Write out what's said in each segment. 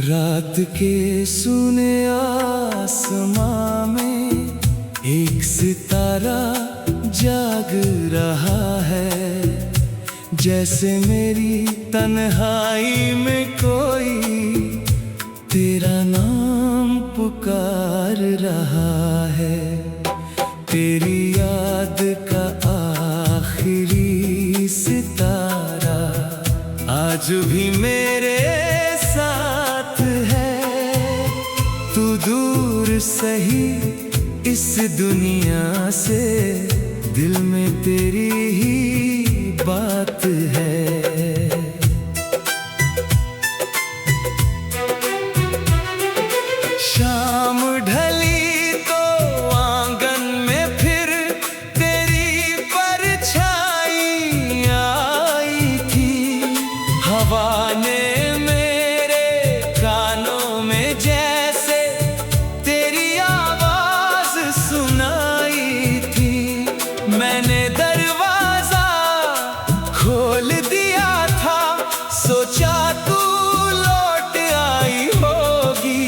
रात के सूने आसमां में एक सितारा जाग रहा है, जैसे मेरी तन्हाई में कोई तेरा नाम पुकार रहा है। तेरी याद का आखिरी सितारा आज भी मेरे साथ है। तू दूर सही इस दुनिया से, दिल में तेरी ही बात है। शाम ढली तो आंगन में फिर तेरी परछाई आई थी। हवा ने मेरे कानों में जैसे तेरी आवाज सुनाई थी। मैंने दरवाजा खोल दिया था, सोचा तू लौट आई होगी।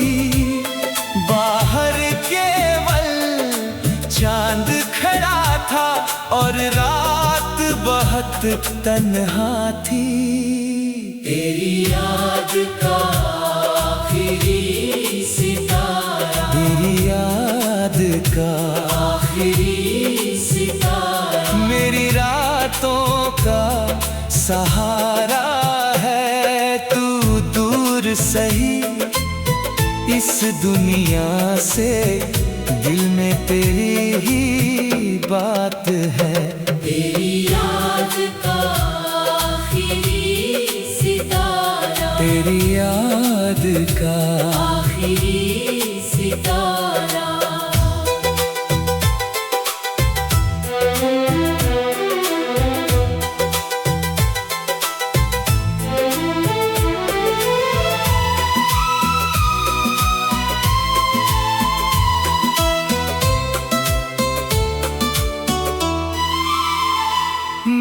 बाहर केवल चांद खड़ा था और रात बहुत तन्हा थी। तेरी याद का आखिरी सितारा, तेरी याद का आखिरी सितारा मेरी रातों का सहारा है। तू दूर सही इस दुनिया से, दिल में तेरी ही बात है। तेरी याद का आखिरी सितारा, तेरी याद का आखिरी सितारा।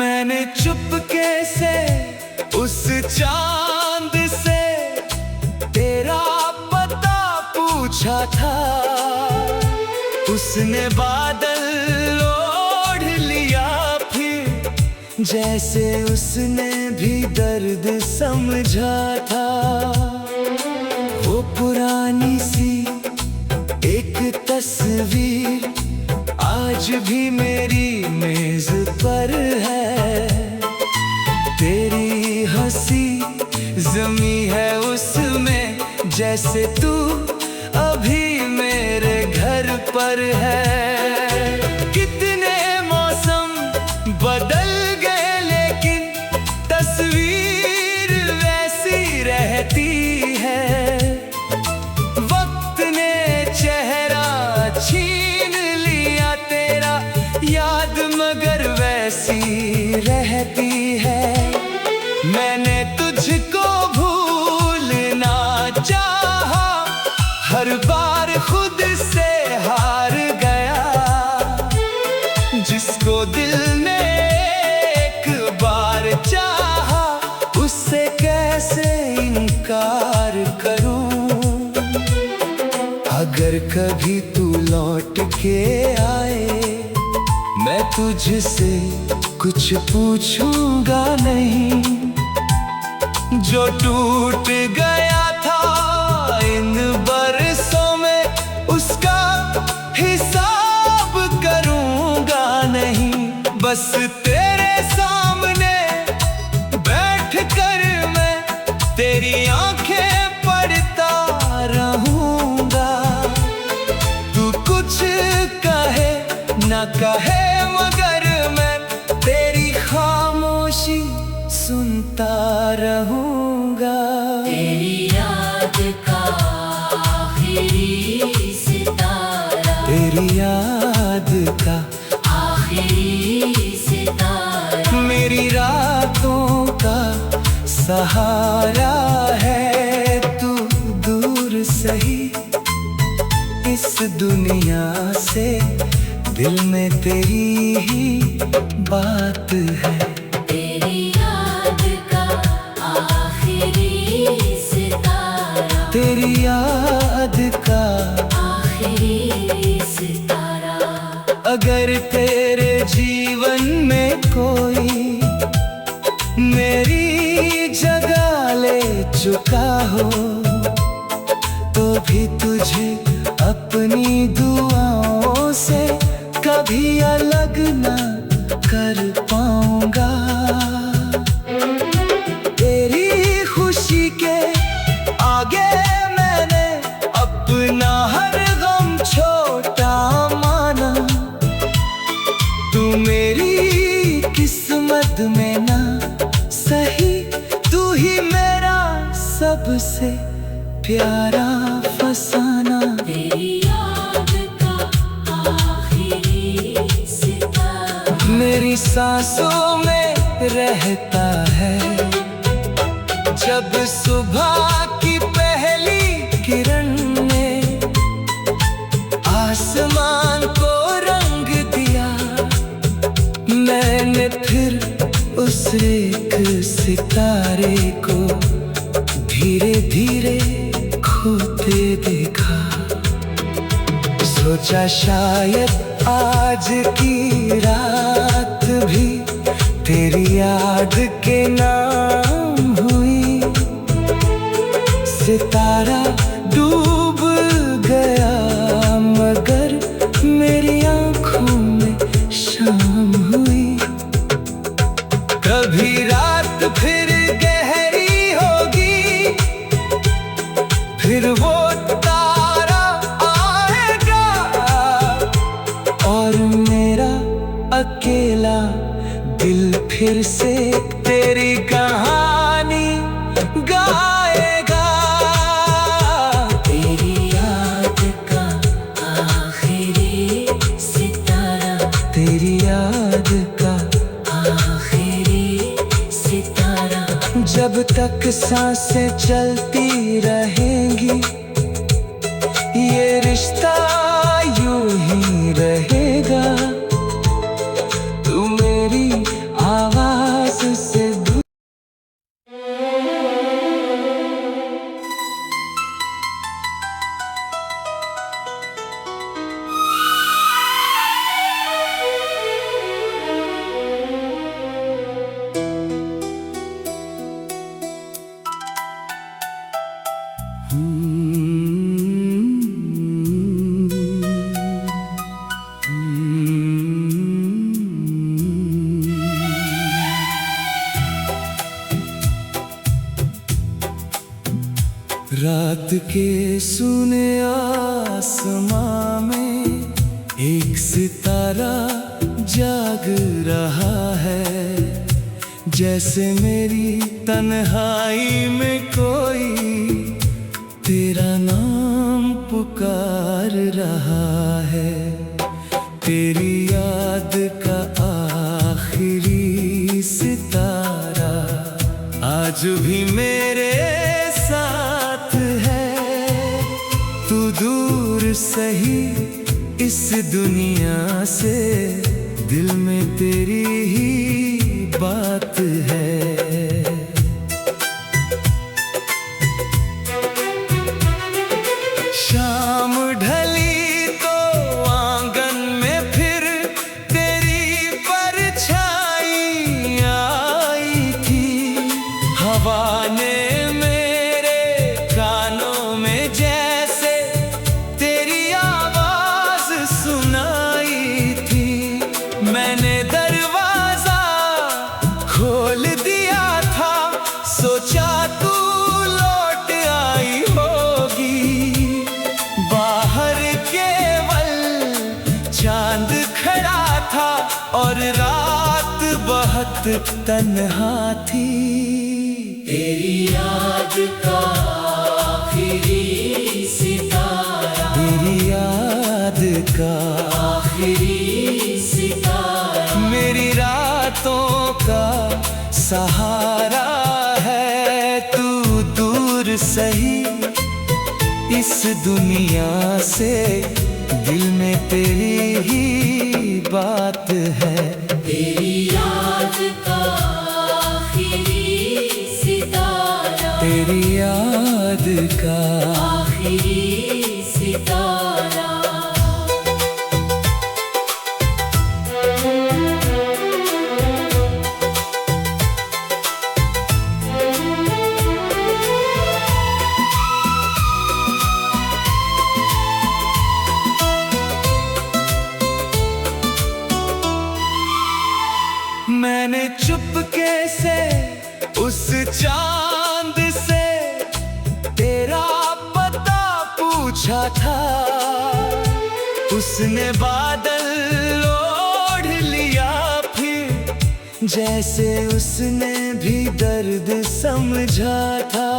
मैंने चुपके से उस चांद से तेरा पता पूछा था। उसने बादल ओढ़ लिया फिर, जैसे उसने भी दर्द समझा था। वो पुरानी सी एक तस्वीर आज भी मेरी मेज पर है। तेरी हंसी ज़मी है उसमें, जैसे तू अभी मेरे घर पर है। कितने मौसम बदल गए लेकिन तस्वीर वैसी रहती है। वक्त ने चेहरा छीन लिया तेरा, याद मगर वैसी रहती है। मैंने तुझको भूलना चाहा, हर बार खुद से हार गया। जिसको दिल ने एक बार चाहा, उससे कैसे इनकार करूं। अगर कभी तू लौट के आए, मैं तुझसे कुछ पूछूंगा नहीं। जो टूट गया था इन बरसों में, उसका हिसाब करूंगा नहीं। बस तेरे सामने बैठ कर मैं तेरी आंखें पढ़ता रहूंगा। तू कुछ कहे न कहे मगर मैं तेरी खामोशी सुनता रहूंगा। तेरी याद का आखिरी सितारा, तेरी याद का आखिरी सितारा मेरी रातों का सहारा है। तू दूर सही इस दुनिया से, दिल में तेरी ही बात है। तेरी याद का आखिरी सितारा, तेरी याद का आखिरी सितारा। अगर तेरे जीवन में कोई मेरी जगह ले चुका हो, तो भी तुझे अपनी दुआओं से कभी अलग न कर पाऊंगा। तेरी खुशी के आगे मैंने अपना हर गम छोटा माना। तू मेरी किस्मत में ना सही, तू ही मेरा सबसे प्यारा फसाना। तेरी याद का आखिरी सितारा। मेरी सांसों में रहता है जब सुबह की पहली किरण ने आसमान को रंग दिया। मैंने फिर उस एक सितारे को धीरे धीरे खोते देखा। सोचा शायद आज की रात भी तेरी याद के नाम हुई। सितारा डूब गया मगर मेरी आंखों में शाम हुई। कभी रात फिर गहरी होगी, फिर वो तारा आएगा और मेरा अकेला दिल फिर से तेरी कहानी गाएगा। तेरी याद का आखिरी सितारा। तेरी याद का आखिरी सितारा। जब तक सांसें चलती रहेंगी, ये रिश्ता यूं ही रहेगा। तू मेरी आवाज से रात के सुने आसमां में एक सितारा जाग रहा है। जैसे मेरी तन्हाई में कोई तेरा नाम पुकार रहा है। तेरी याद का आखिरी सितारा आज भी मेरे साथ है। तू दूर सही इस दुनिया से, दिल में तेरी ही बात है। शाम ढली तो आंगन में फिर तेरी परछाई आई थी। हवा ने मेरे कानों में जैसे तेरी आवाज सुनाई थी। मैंने दरवाजा खोल दिया था, सोचा तू लौट आई होगी। बाहर केवल चांद खड़ा था और रात बहुत तन्हा थी। तेरी याद का आखिरी सितारा। तेरी याद का आखिरी सितारा। मेरी रातों का सहारा है। तू दूर सही इस दुनिया से, दिल में तेरी ही बात है। तेरी याद का आखिरी सितारा। तेरी याद याद का आखिरी सितारा। मैंने चुपके से उस चांद से तेरा पता पूछा था। उसने बादल ओढ़ लिया फिर, जैसे उसने भी दर्द समझा था।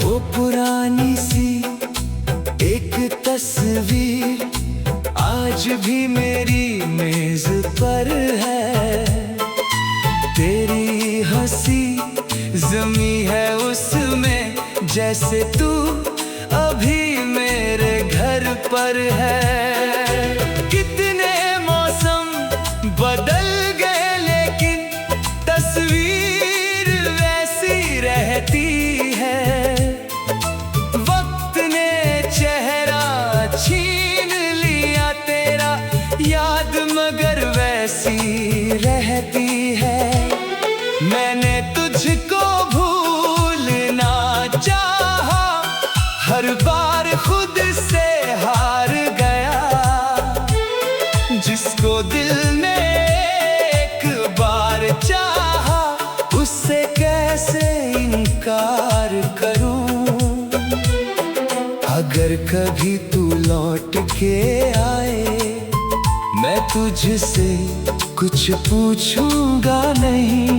वो पुरानी सी एक तस्वीर आज भी मेरी मेज पर है। तेरी हंसी जमी है उसमें, जैसे तू अभी मेरे घर पर है। कितने मौसम बदल गए लेकिन तस्वीर वैसी रहती है। वक्त ने चेहरा छीन लिया तेरा, याद मगर वैसी रहती है। मैंने तुझको भूलना चाहा, हर बार खुद से हार गया। जिसको दिल ने एक बार चाहा, उससे कैसे इनकार करूं। अगर कभी तू लौट के आए, मैं तुझसे कुछ पूछूंगा नहीं।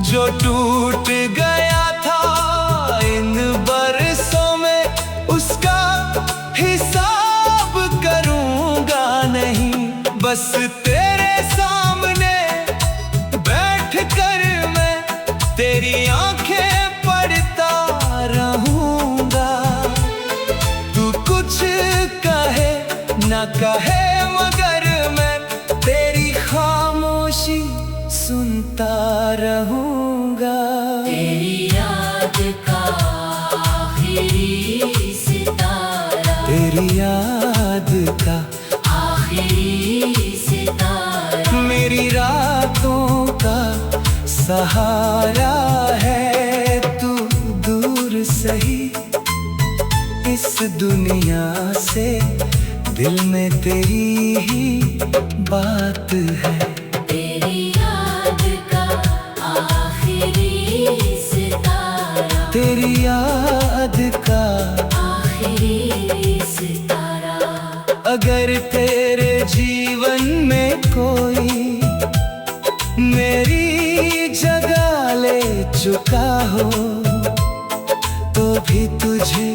जो टूट गया था इन बरसों में, उसका हिसाब करूंगा नहीं। बस तेरे सामने बैठ कर मैं तेरी आंखें पढ़ता रहूंगा। तू कुछ कहे ना कहे, मगर मैं तेरी खामोशी सुनता रहूंगा। तेरी याद का आखिरी सितारा। तेरी याद का आखिरी सितारा। मेरी रातों का सहारा है। तू दूर सही इस दुनिया से, दिल में तेरी ही बात है। तेरी याद का आखिरी सितारा। तेरी याद का आखिरी सितारा। अगर तेरे जीवन में कोई मेरी जगह ले चुका हो, तो भी तुझे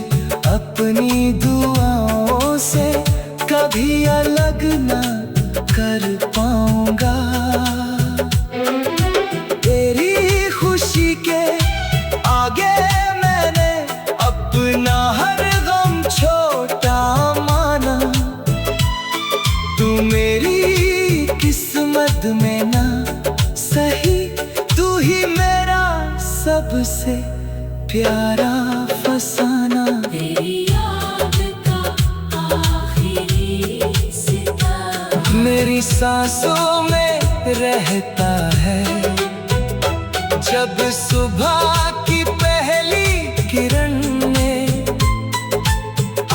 अपनी दुआओं से कभी अलग ना कर पाऊंगा। तेरी खुशी के आगे मैंने अपना हर गम छोटा माना। तू मेरी किस्मत में ना सही, तू ही मेरा सबसे प्यारा फसाना। तेरी याद का आखिरी सितारा। मेरी सांसों में रहता है। जब सुबह की पहली किरण ने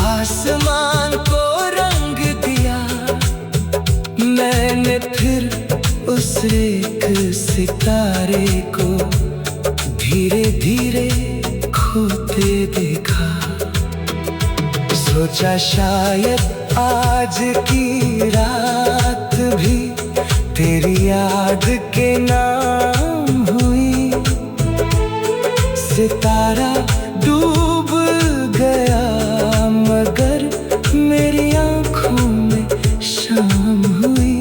आसमान को रंग दिया, मैंने फिर उस एक सितारे को धीरे धीरे खोते देखा। सोचा शायद आज की रात भी तेरी याद के नाम हुई। सितारा डूब गया मगर मेरी आंखों में शाम हुई।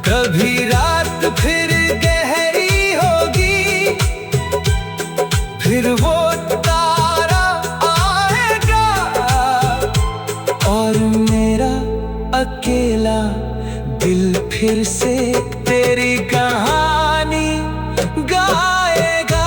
कभी रात फिर गहरी होगी, फिर वो तारा आएगा और मेरा अकेला दिल फिर से तेरी कहानी गाएगा।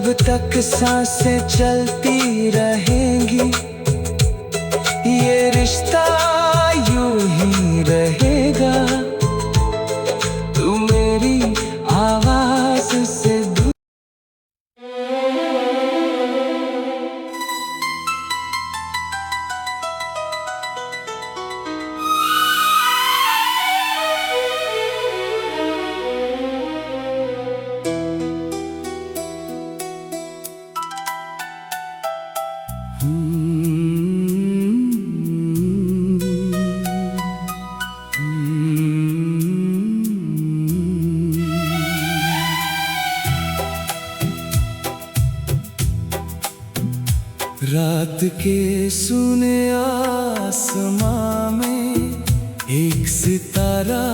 जब तक सांसें चलती रहेंगी, ये रिश्ता यूं ही रहेगा। तू मेरी आवाज से दूर। रात के सुने आसमां में एक सितारा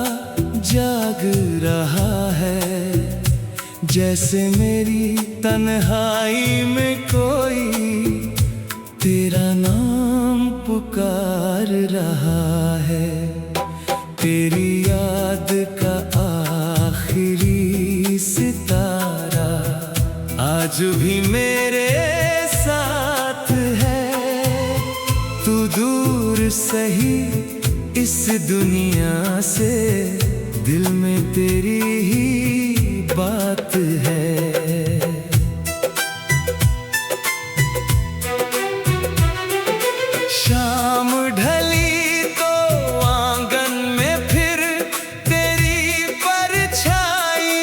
जाग रहा है, जैसे मेरी तन्हाई में कोई तेरा नाम पुकार रहा है। तेरी याद का आखिरी सितारा आज भी मेरे साथ है। तू दूर सही इस दुनिया से, दिल में तेरी ही बात है। शाम ढली तो आंगन में फिर तेरी परछाई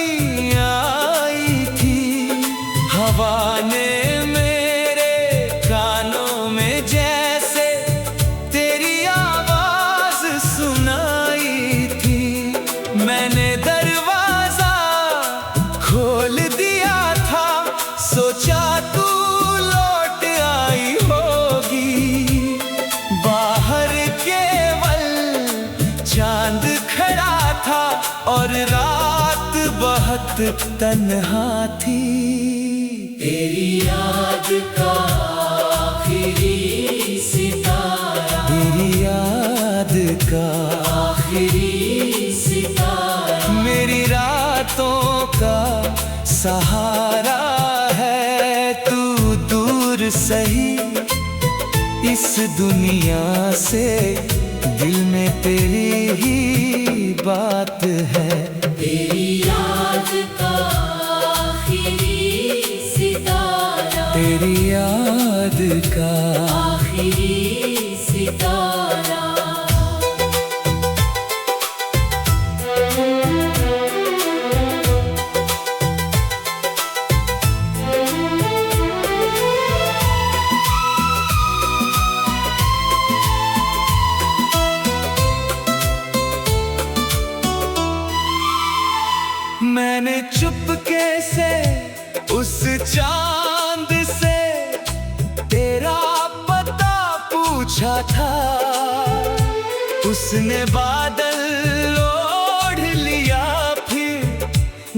आई थी। हवा ने मेरे कानों में जैसे तेरी आवाज सुनाई थी। मैंने दरवाजा खोल दिया था, सोचा तू लौट आई होगी। बाहर केवल चांद खड़ा था और रात बहुत तन्हा थी। तेरी याद का आखिरी सितारा, तेरी याद का आखिरी सितारा मेरी रातों का सहारा है। तू दूर सही इस दुनिया से, दिल में तेरी ही बात है। तेरी याद का आखिरी सितारा, तेरी याद का आखिरी सितारा। मैंने चुपके से उस चांद से तेरा पता पूछा था। उसने बादल ओढ़ लिया फिर,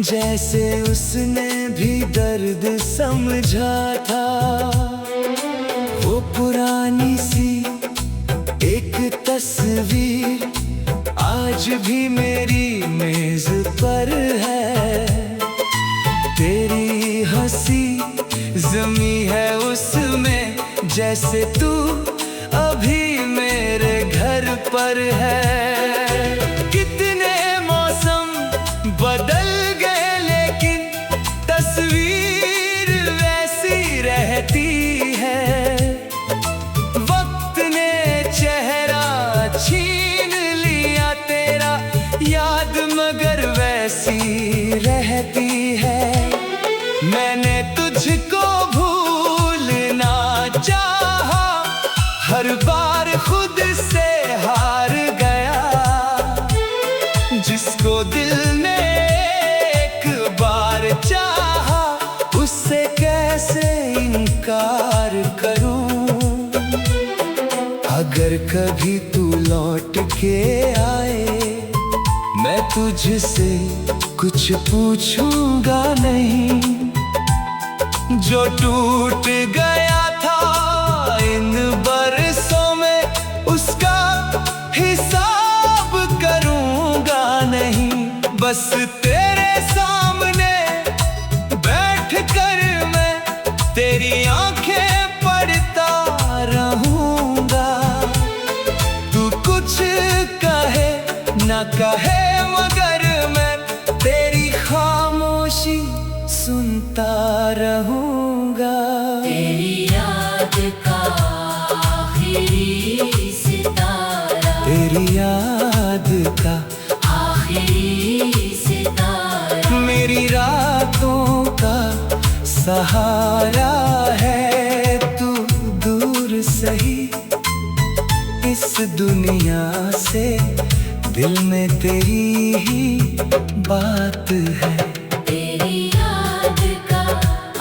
जैसे उसने भी दर्द समझा था। वो पुरानी सी एक तस्वीर आज भी मेरी मेज पर है। तेरी हंसी जमी है उसमें, जैसे तू अभी मेरे घर पर है। कितने मौसम बदल गए लेकिन तस्वीर वैसी रहती है। वक्त ने चेहरा छीन लिया तेरा, याद मगर वैसी रहती है। मैंने तुझको भूलना चाहा, हर बार खुद से हार गया। जिसको दिल ने एक बार चाहा, उससे कैसे इनकार करूं। अगर कभी तू लौट के आए, मैं तुझसे कुछ पूछूंगा नहीं। जो टूट गया था इन बरसों में, उसका हिसाब करूंगा नहीं। बस तेरे सामने बैठ कर मैं तेरी आंखें पढ़ता रहूंगा। तू कुछ कहे ना कहे मगर मैं तेरी खामोशी सुनता रहूंगा। तेरी याद का आखिरी सितारा, तेरी याद का आखिरी सितारा, मेरी रातों का सहारा है। तू दूर सही इस दुनिया से, दिल में तेरी ही बात है। तेरी याद का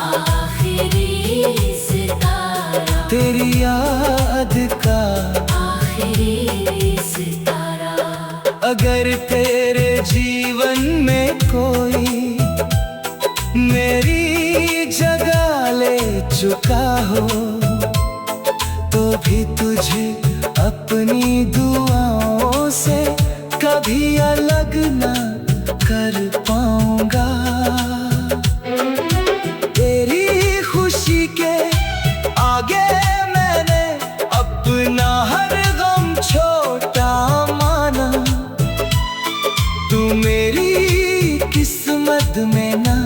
आखिरी सितारा, तेरी याद का आखिरी सितारा। अगर तेरे जीवन में कोई मेरी जगह ले चुका हो, तो भी तुझे अपनी दुआओं से कभी अलग ना कर पाऊंगा। तेरी खुशी के आगे मैंने अपना हर गम छोटा माना। तू मेरी किस्मत में ना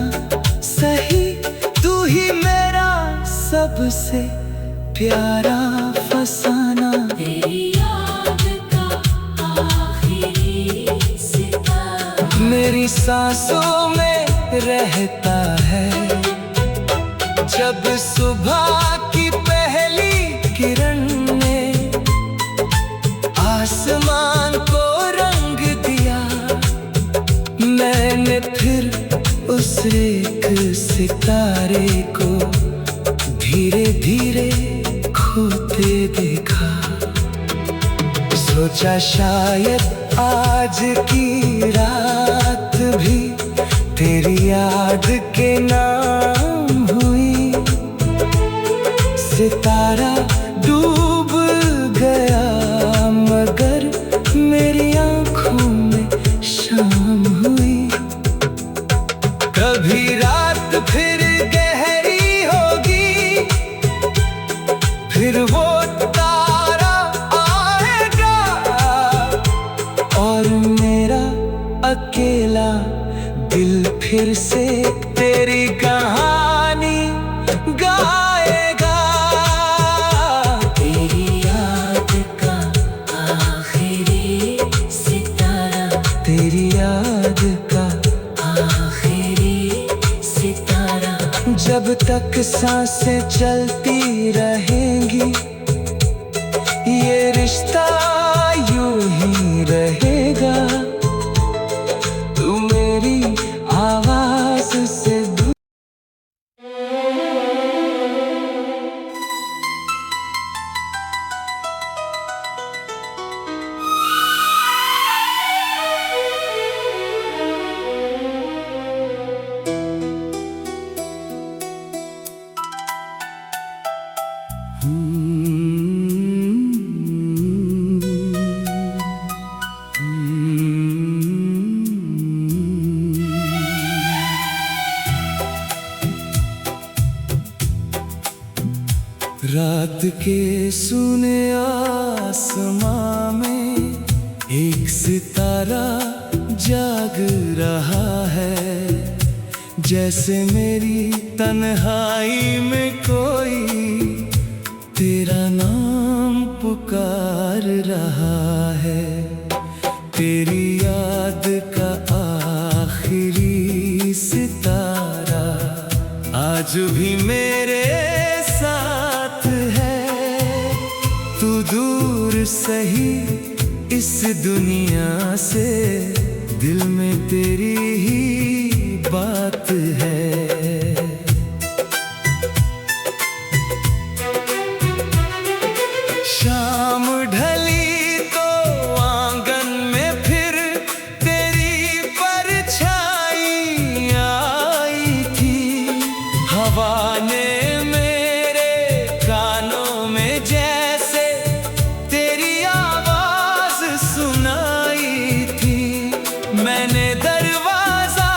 सही, तू ही मेरा सबसे प्यारा फसाना। तेरी याद का आखिरी सितारा, मेरी सांसों में रहता है। जब सुबह की पहली किरण ने आसमान को रंग दिया, मैंने फिर उस एक सितारे को धीरे धीरे खोते देखा। सोचा शायद आज की रात भी तेरी याद के नाम हुई। सितारा डूब गया मगर मेरी आंखों में शाम हुई। कभी रात फिर गहरी होगी, फिर वो तारा आएगा और मेरा अकेला दिल फिर से तेरी कहानी गाएगा। तेरी याद का आखिरी सितारा, तेरी याद का आखिरी सितारा। जब तक सांसें चलती रहेंगी, ये रिश्ता यूं ही रहेगा। तू मेरी आवाज से रात के सुने आसमां में एक सितारा जाग रहा है। जैसे मेरी तन्हाई में कोई तेरा नाम पुकार रहा है। तेरी याद का आखिरी सितारा आज भी मेरे साथ है। तू दूर सही इस दुनिया से, दिल में तेरी ही बात है। शाम ढली तो आंगन में फिर तेरी परछाई आई थी। हवा ने मेरे कानों में जैसे तेरी आवाज सुनाई थी। मैंने दरवाजा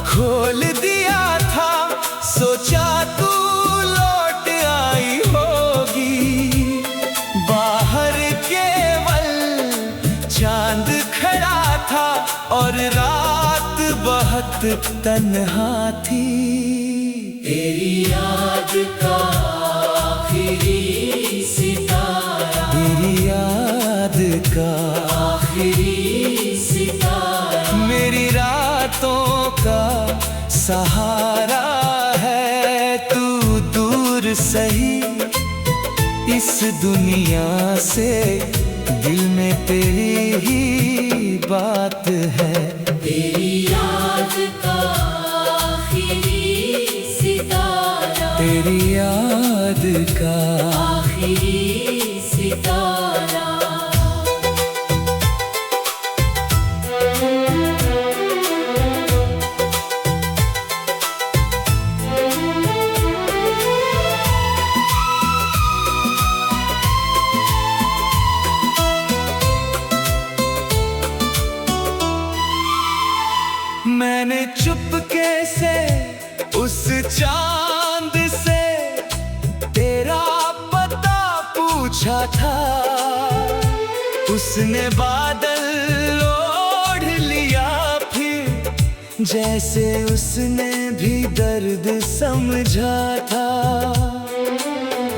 खोल दिया था, सोचा तू वक्त तन्हा थी। तेरी याद का आखिरी सितारा, तेरी याद का आखिरी सितारा, मेरी रातों का सहारा है। तू दूर सही इस दुनिया से, दिल में तेरी ही बात है। तेरी याद का आखिरी सितारा, तेरी याद का आखिरी सितारा। मैंने चुपके से उस चांद से तेरा पता पूछा था। उसने बादल ओढ़ लिया फिर, जैसे उसने भी दर्द समझा था।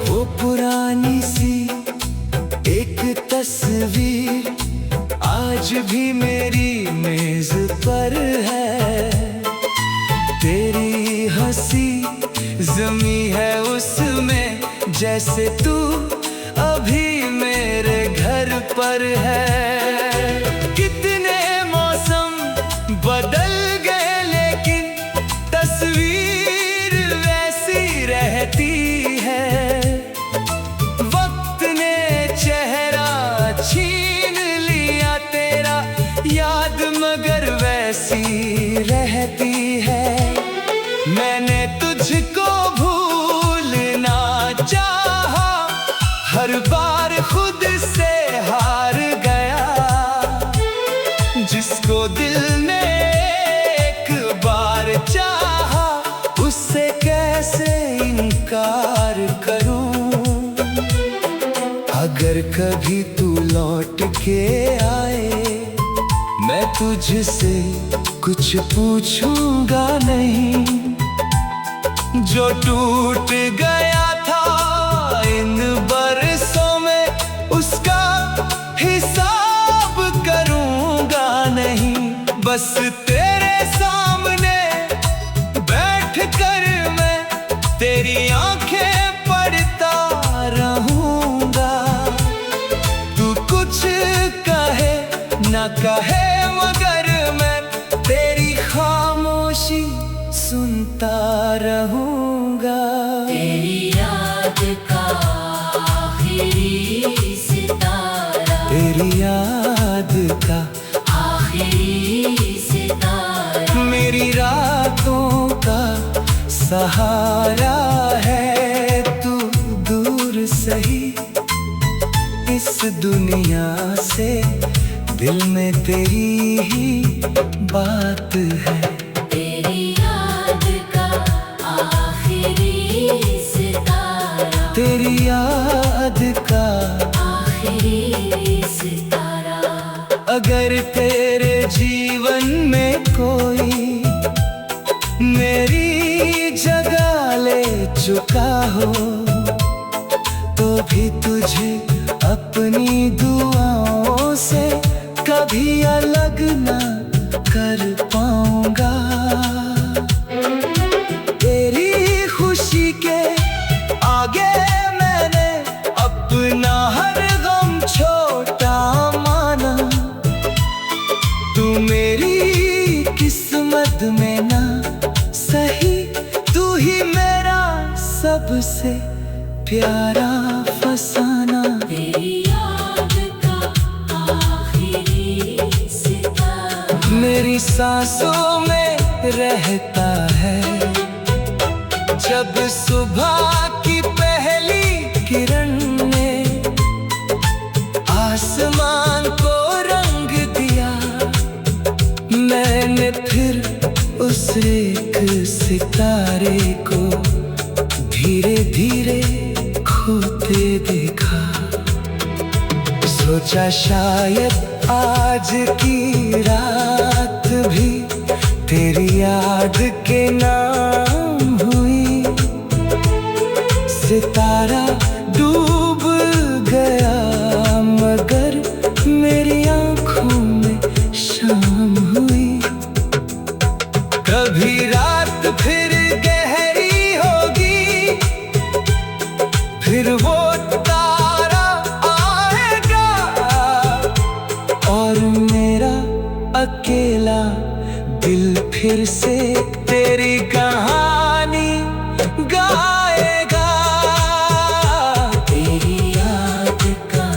वो पुरानी सी एक तस्वीर आज भी मेरी मेज पर है। तेरी हंसी जमी है उसमें, जैसे तू अभी मेरे घर पर है। कितने मौसम बदल गए लेकिन तस्वीर वैसी रहती है। वक्त ने चेहरा छीन लिया तेरा, याद मगर वैसी रहती है। मैंने तुझको भूलना चाहा, हर बार खुद से हार गया। जिसको दिल ने एक बार चाहा, उससे कैसे इनकार करूं। अगर कभी तू लौट के आए, मैं तुझसे कुछ पूछूंगा नहीं। जो टूट गया था इन बरसों में, उसका हिसाब करूंगा नहीं। बस तेरे सामने बैठ कर मैं तेरी आंखें पढ़ता रहूंगा। तू कुछ कहे ना कहे, मगर मैं तेरी खामोशी सुनता रहूंगा। तेरी याद का आखिरी सितारा, तेरी याद का आखिरी सितारा, मेरी रातों का सहारा है। तू दूर सही इस दुनिया से, दिल में तेरी ही बात है। तेरी याद का आखिरी सितारा, तेरी याद का आखिरी सितारा। अगर तेरे जीवन में कोई मेरी जगह ले चुका हो, तो भी तुझे अपनी दुआओं से कभी अलग ना कर पाऊंगा। तेरी खुशी के आगे मैंने अपना हर गम छोटा माना। तू मेरी किस्मत में ना सही, तू ही मेरा सबसे प्यारा फसाना। तेरी याद का आखिरी सितारा, मेरी सांसों में रहता है। जब सुबह की पहली किरण ने आसमान को रंग दिया, मैंने फिर उस एक सितारे को धीरे धीरे खोते देखा। सोचा शायद आज की रात भी तेरी तेरी याद के नाम हुई सितारा डूब गया, मगर मेरी आंखों में शाम हुई। कभी रात फिर गहरी होगी, फिर वो तारा आएगा और मेरा अकेला दिल फिर से तेरी कहानी गाएगा। तेरी याद का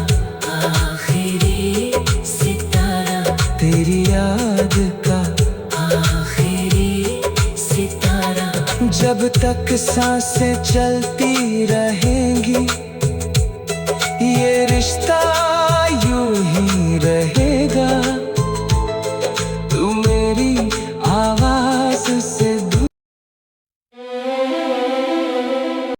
आखिरी सितारा, तेरी याद का आखिरी सितारा। जब तक सांसें चलती रहेंगी, ये रिश्ता यूं ही रहेगा।